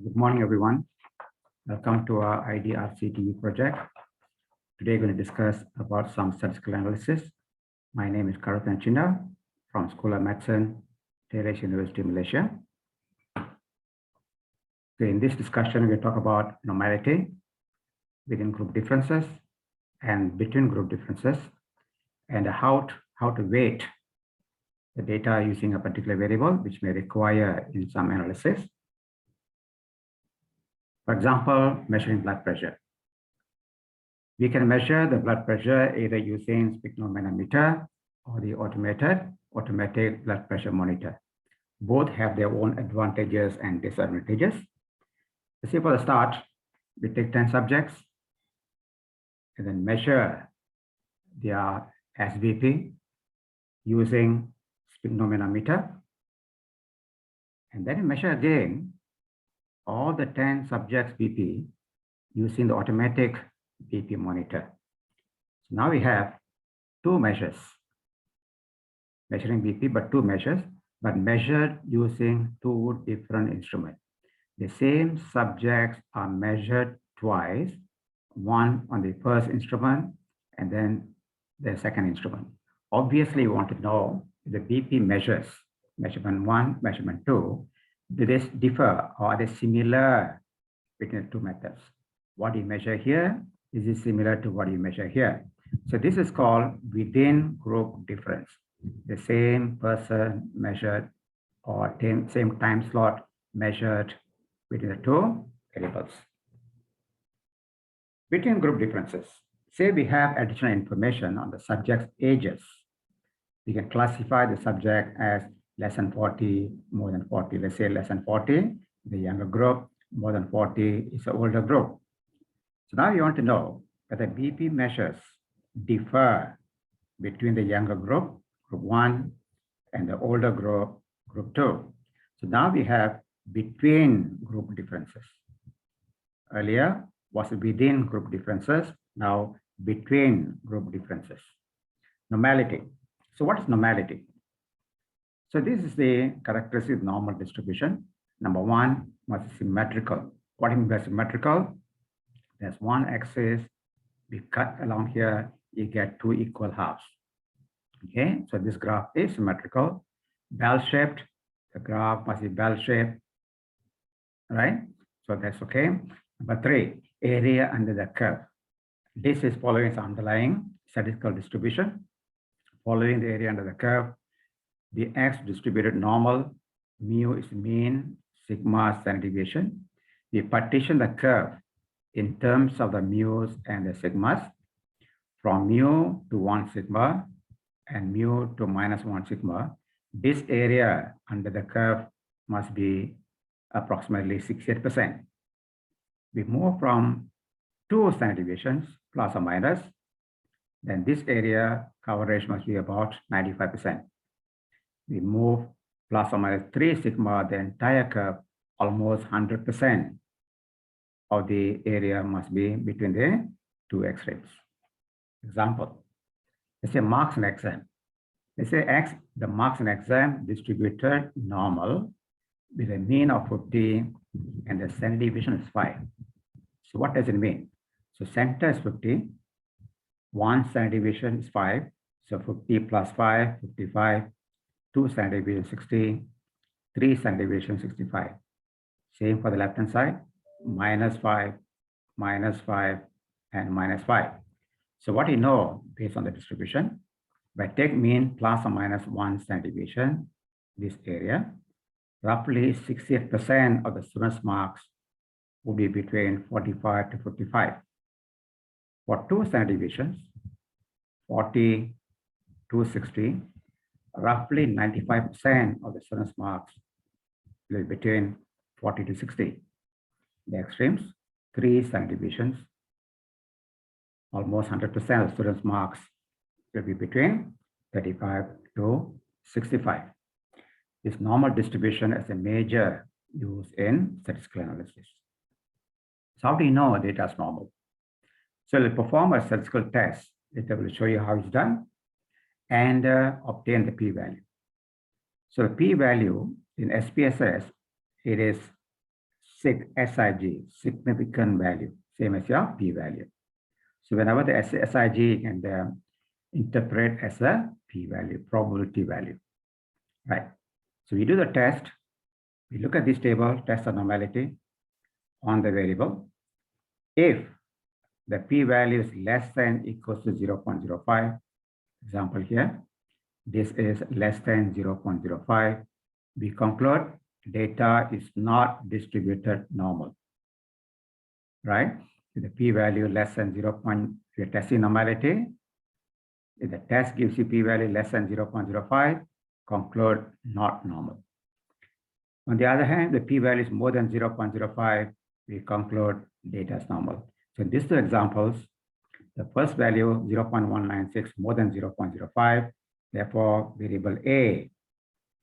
Good morning, everyone. Welcome to our IDRCTV project. Today, we're going to discuss about some statistical analysis. My name is Karathan Chinda from School of Medicine, Taylor University, Malaysia. Okay, in this discussion, we talk about normality within group differences and between group differences, and how to weight the data using a particular variable, which may require in some analysis. For example, measuring blood pressure. We can measure the blood pressure either using sphygmomanometer or the automatic blood pressure monitor. Both have their own advantages and disadvantages. Let's say for the start, we take 10 subjects and then measure their SBP using sphygmomanometer. And then we measure again all the 10 subjects BP using the automatic BP monitor. So now we have two measures, measuring BP, but two measures, but measured using two different instruments. The same subjects are measured twice, one on the first instrument and then the second instrument. Obviously, we want to know the BP measures, measurement 1, measurement 2, do they differ or are they similar between the two methods? What you measure here, is it similar to what you measure here? So this is called within group difference. The same person measured or same time slot measured between the two variables. Between group differences, say we have additional information on the subject's ages. We can classify the subject as less than 40, more than 40. Let's say less than 40, the younger group, more than 40 is the older group. So now you want to know whether BP measures differ between the younger group, group 1, and the older group, group 2. So now we have between group differences. Earlier was within group differences, now between group differences. Normality. So what is normality? So this is the characteristic normal distribution. Number one, must be symmetrical. What do you mean by symmetrical? There's one axis, we cut along here, you get two equal halves. Okay, so this graph is symmetrical, bell-shaped. The graph must be bell-shaped, right? So that's okay. Number three, area under the curve. This is following its underlying statistical distribution. Following the area under the curve, the X distributed normal, mu is mean, sigma standard deviation. We partition the curve in terms of the mu's and the sigmas from mu to 1 sigma and mu to -1 sigma. This area under the curve must be approximately 68%. We move from 2 standard deviations, plus or minus, then this area coverage must be about 95%. We move plus or minus 3 sigma, the entire curve, almost 100% of the area must be between the two extremes. Example, let's say marks in exam. Let's say X, the marks in exam distributed normal with a mean of 50 and the standard deviation is 5. So what does it mean? So center is 50, one standard deviation is 5, so 50 plus 5, 55, 2 standard deviation 60, 3 standard deviation 65. Same for the left hand side, -5, -5, and -5. So what you know based on the distribution, if I take mean plus or minus 1 standard deviation, this area, roughly 68% of the students' marks will be between 45 to 55. For 2 standard deviations, 40 to 60, roughly 95% of the students' marks will be between 40 to 60. The extremes, 3 standard deviations, almost 100% of the students' marks will be between 35 to 65. This normal distribution is a major use in statistical analysis. So how do you know data is normal? So we'll perform a statistical test. It will show you how it's done and obtain the p-value. So the p-value in SPSS, it is SIG, significant value, same as your p-value. So whenever the SIG can interpret as a p-value, probability value, right? So we do the test. We look at this table, test the normality on the variable. If the p-value is less than equals to 0.05, example here, this is less than 0.05, we conclude data is not distributed normal, right? If the p-value less than 0. If you're testing normality, if the test gives you p-value less than 0.05, conclude not normal. On the other hand, the p-value is more than 0.05, we conclude data is normal. So in these two examples, the first value 0.196 more than 0.05, therefore variable A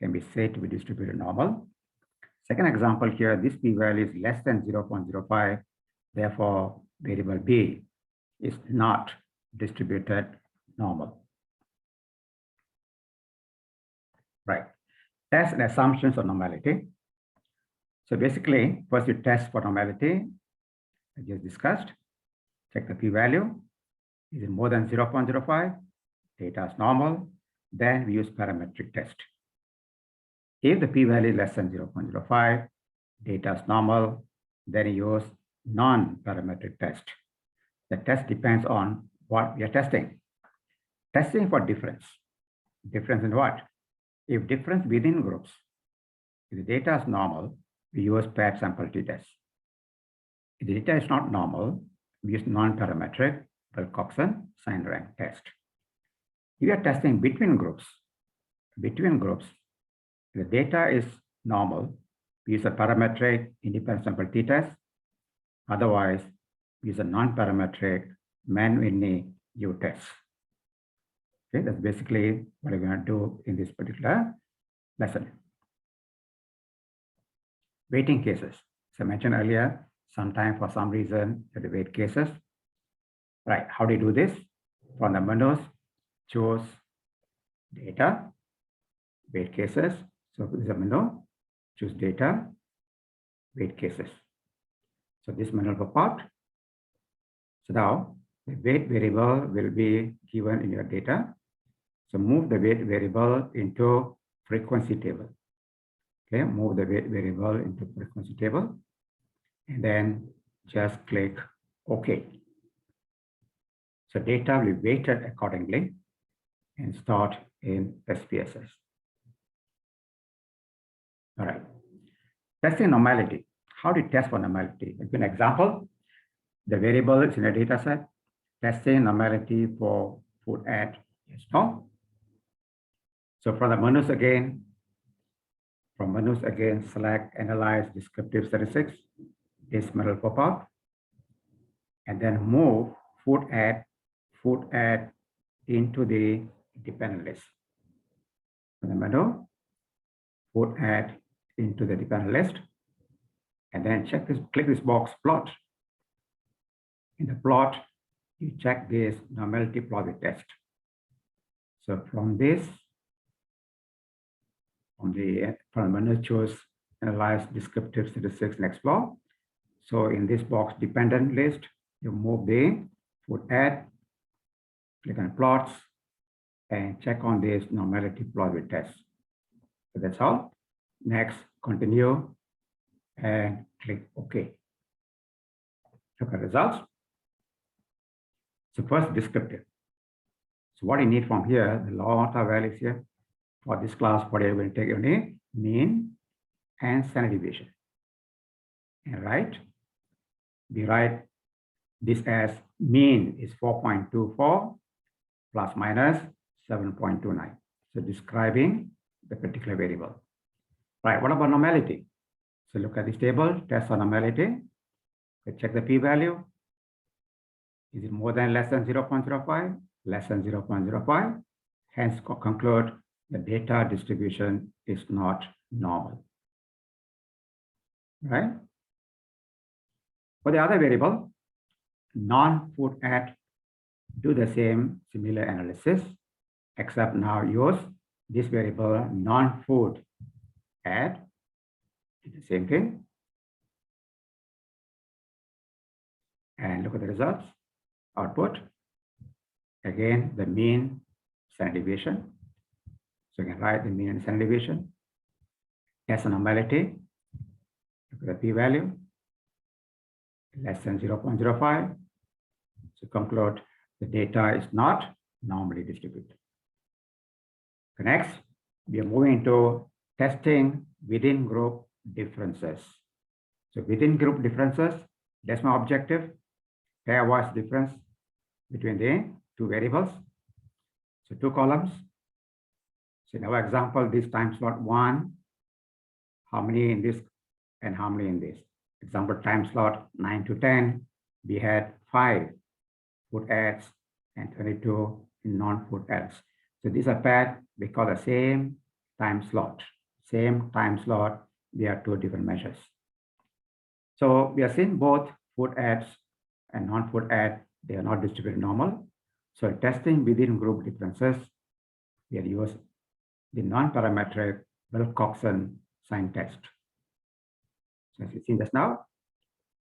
can be said to be distributed normal. Second example here, this p-value is less than 0.05, therefore variable B is not distributed normal. Right. Test and assumptions of normality. So basically, first you test for normality, I just discussed. Check the p-value. Is it more than 0.05? Data is normal. Then we use parametric test. If the p-value is less than 0.05, data is normal. Then you use non-parametric test. The test depends on what we are testing. Testing for difference. Difference in what? If difference within groups, if the data is normal, we use paired sample t-test. If the data is not normal, we use non-parametric Wilcoxon sign rank test. If we are testing between groups, if the data is normal, we use a parametric independent sample t-test. Otherwise, we use a non-parametric Mann-Whitney U-test. Okay, that's basically what we're going to do in this particular lesson. Weighting cases. As I mentioned earlier, sometimes for some reason, you have to weight cases. Right, how do you do this? From the menus, choose data, weight cases. So this is a menu, choose data, weight cases. So this menu will pop out. So now the weight variable will be given in your data. So move the weight variable into frequency table. Okay, move the weight variable into frequency table, and then just click OK. So data will be weighted accordingly and stored in SPSS. All right. Testing normality. How do you test for normality? I'll give an example. The variable is in a data set. Testing normality for food add yes, no. So from the menus again, select Analyze Descriptive Statistics. This menu will pop out. And then move food add into the dependent list. From the menu, food add into the dependent list. And then click this box, plot. In the plot, you check this normality plot with test. So from this, from the menu, choose Analyze Descriptive Statistics and Explore. So in this box, dependent list, you move the food add, click on plots, and check on this normality plot with test. So that's all. Next, continue, and click OK. Look at results. So first, descriptive. So what you need from here, the lot of values here. For this class, what you're going to take, you need mean and standard deviation. And right, we write this as mean is 4.24 plus minus 7.29. So describing the particular variable. Right, what about normality? So look at this table, test for normality. Check the p-value. Is it more than less than 0.05? Less than 0.05. Hence conclude the data distribution is not normal. Right? For the other variable, non-food add, do the same similar analysis, except now use this variable non-food add, do the same thing. And look at the results, output. Again, the mean standard deviation. So you can write the mean and standard deviation. Test normality. Look at the p-value, less than 0.05. So conclude the data is not normally distributed. Next, we are moving into testing within group differences. So within group differences, that's my objective. Pairwise difference between the two variables. So two columns. So in our example, this time slot 1, how many in this and how many in this? Example time slot 9 to 10, we had 5 food ads and 22 non-food ads. So these are paired because the same time slot. Same time slot, we have two different measures. So we are seeing both food ads and non-food ad, they are not distributed normal. So testing within group differences, we are using the non-parametric Wilcoxon sign test. So as you see just now,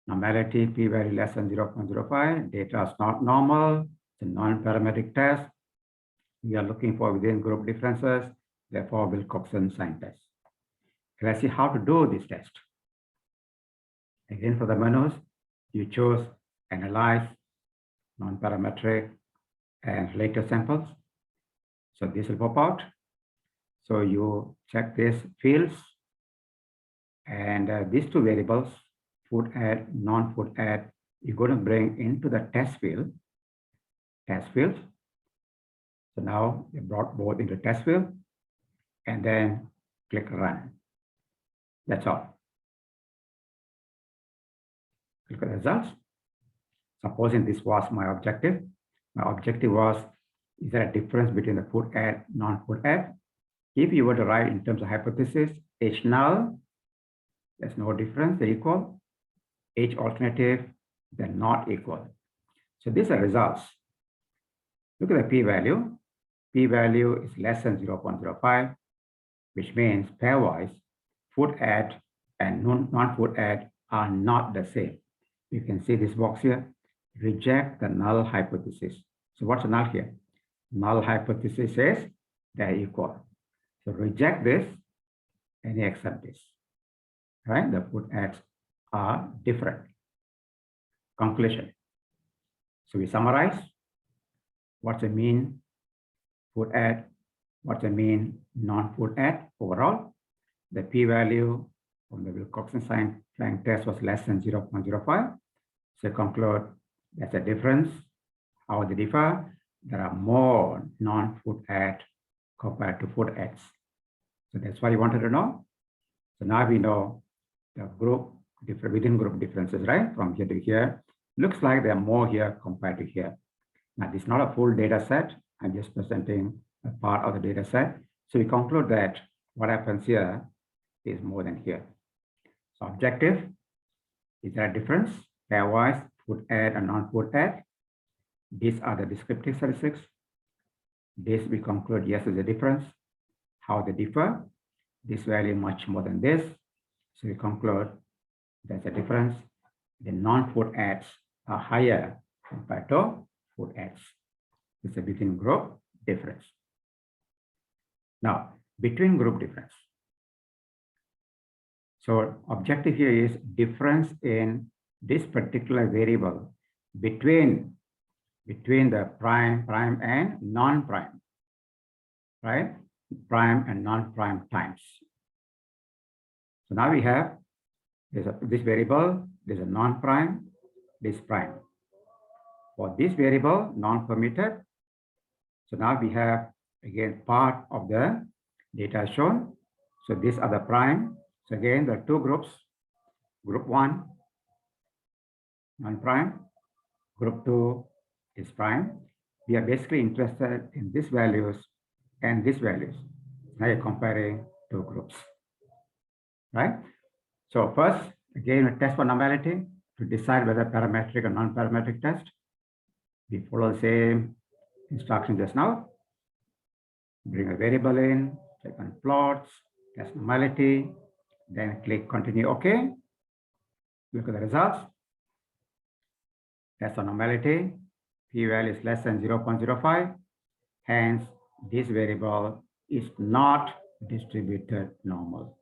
normality p-value less than 0.05, data is not normal, it's a non-parametric test. We are looking for within group differences, therefore Wilcoxon sign test. Let's see how to do this test. Again, for the menus, you choose analyze, non-parametric, and later samples. So this will pop out. So you check these fields, and these two variables, food ad, non-food ad, you're going to bring into the test field. So now you brought both into test field, and then click run. That's all. Click the results. Supposing this was my objective. My objective was, is there a difference between the food ad, non-food ad? If you were to write in terms of hypothesis, H null, there's no difference, they're equal. H alternative, they're not equal. So these are results. Look at the p-value. P-value is less than 0.05, which means pairwise, food ad and non-food ad are not the same. You can see this box here, reject the null hypothesis. So what's the null here? Null hypothesis says they're equal. So reject this and accept this, right? The food ads are different. Conclusion. So we summarize. What's the mean food ad? What's the mean non-food ad overall? The p-value from the Wilcoxon sign test was less than 0.05. So conclude there's a difference. How they differ? There are more non-food ads compared to food ads. So that's what you wanted to know. So now we know the group within group differences, right? From here to here. Looks like there are more here compared to here. Now this is not a full data set. I'm just presenting a part of the data set. So we conclude that what happens here is more than here. So objective, is there a difference? Pairwise, food ad and non-food ad. These are the descriptive statistics. This we conclude, yes, there's a difference. How they differ? This value much more than this. So we conclude there's a difference. The non-food ads are higher compared to food ads. It's a between group difference. Now, between group difference. So objective here is difference in this particular variable between the prime and non-prime, right? Prime and non-prime times. So now we have this variable, there's a non-prime, this prime. For this variable, non-permitted, so now we have, again, part of the data shown. So these are the prime. So again, there are two groups. Group 1, non-prime. Group 2 is prime. We are basically interested in these values and these values. Now you're comparing two groups, right? So first, again, we test for normality to decide whether parametric or non-parametric test. We follow the same instruction just now. Bring a variable in, click on plots, test normality, then click continue OK. Look at the results. That's a normality. P-value is less than 0.05. Hence, this variable is not distributed normal.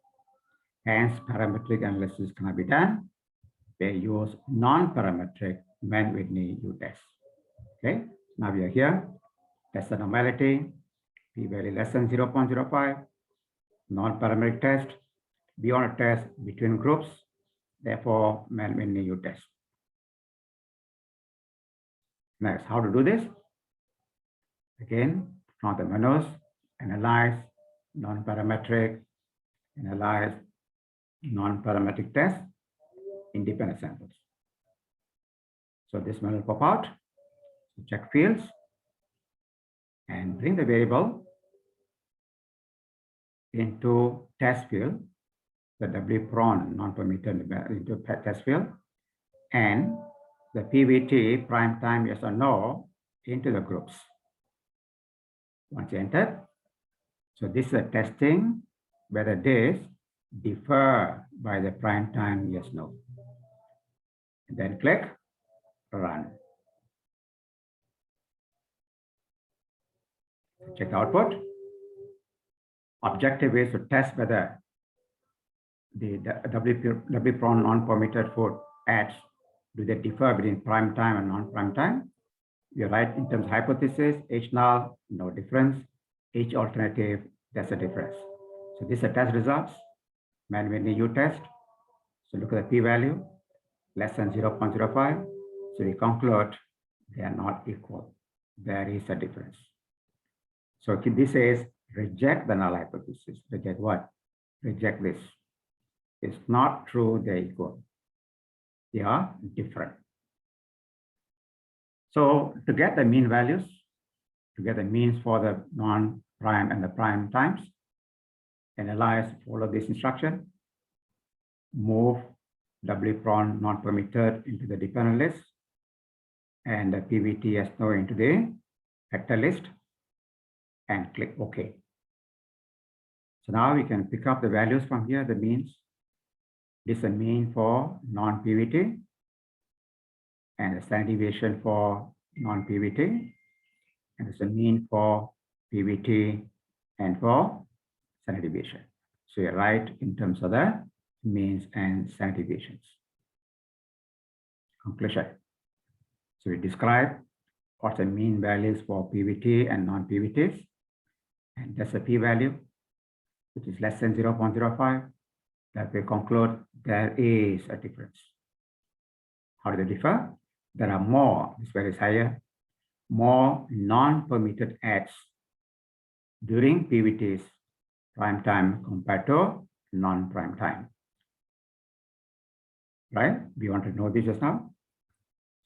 Hence, parametric analysis cannot be done. They use non-parametric Mann-Whitney U-test. Okay, now we are here. That's the normality. P-value less than 0.05. Non-parametric test. We want to test between groups. Therefore, Mann-Whitney U-test. Next, how to do this? Again, from the menus, analyze non-parametric, analyze non-parametric test, independent samples. So this menu will pop out. So check fields and bring the variable into test field, the W-prone non-permitted into test field, and the PVT prime time yes or no into the groups. Once you enter, so this is a testing whether this differ by the prime time yes no. And then click run. Check the output. Objective is to test whether the W-prone non-permitted food ads, do they differ between prime time and non-prime time? You're right in terms of hypothesis, H null, no difference. H alternative, that's a difference. So these are test results. Mann-Whitney U-test. So look at the p-value, less than 0.05. So we conclude they are not equal. There is a difference. So this says reject the null hypothesis. Reject what? Reject this. It's not true they're equal. They are different. So to get the mean values, to get the means for the non-prime and the prime times, analyze, follow this instruction, move W-prone non-permitted into the dependent list, and the PVT as no into the vector list, and click OK. So now we can pick up the values from here, the means. This is a mean for non-PVT, and the standard deviation for non-PVT, and it's a mean for PVT and for standard deviation. So you're right in terms of the means and standard deviations. Conclusion. So we describe what's the mean values for PVT and non-PVTs, and that's a p-value, which is less than 0.05. That we conclude there is a difference. How do they differ? There are more, this value is higher, more non-permitted ads during PVT's prime time compared to non-prime time. Right? We want to know this just now.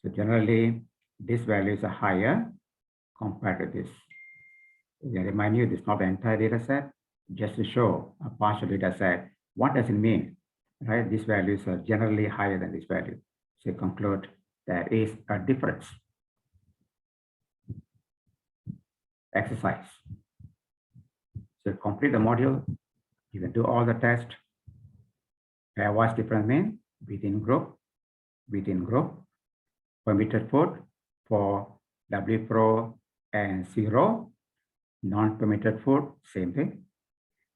So generally, these values are higher compared to this. I remind you, this is not the entire data set, just to show a partial data set. What does it mean? Right? These values are generally higher than this value. So conclude there is a difference. Exercise. So complete the module. You can do all the tests. Pairwise difference mean within group, permitted food for W-pro and C-row, non-permitted food, same thing.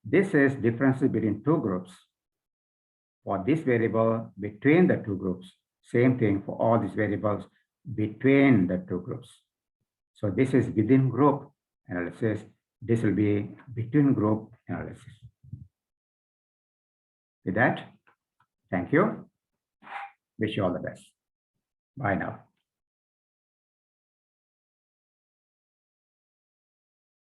This is differences between two groups. For this variable between the two groups, same thing for all these variables between the two groups. So this is within group analysis. This will be between group analysis. With that, thank you. Wish you all the best. Bye now.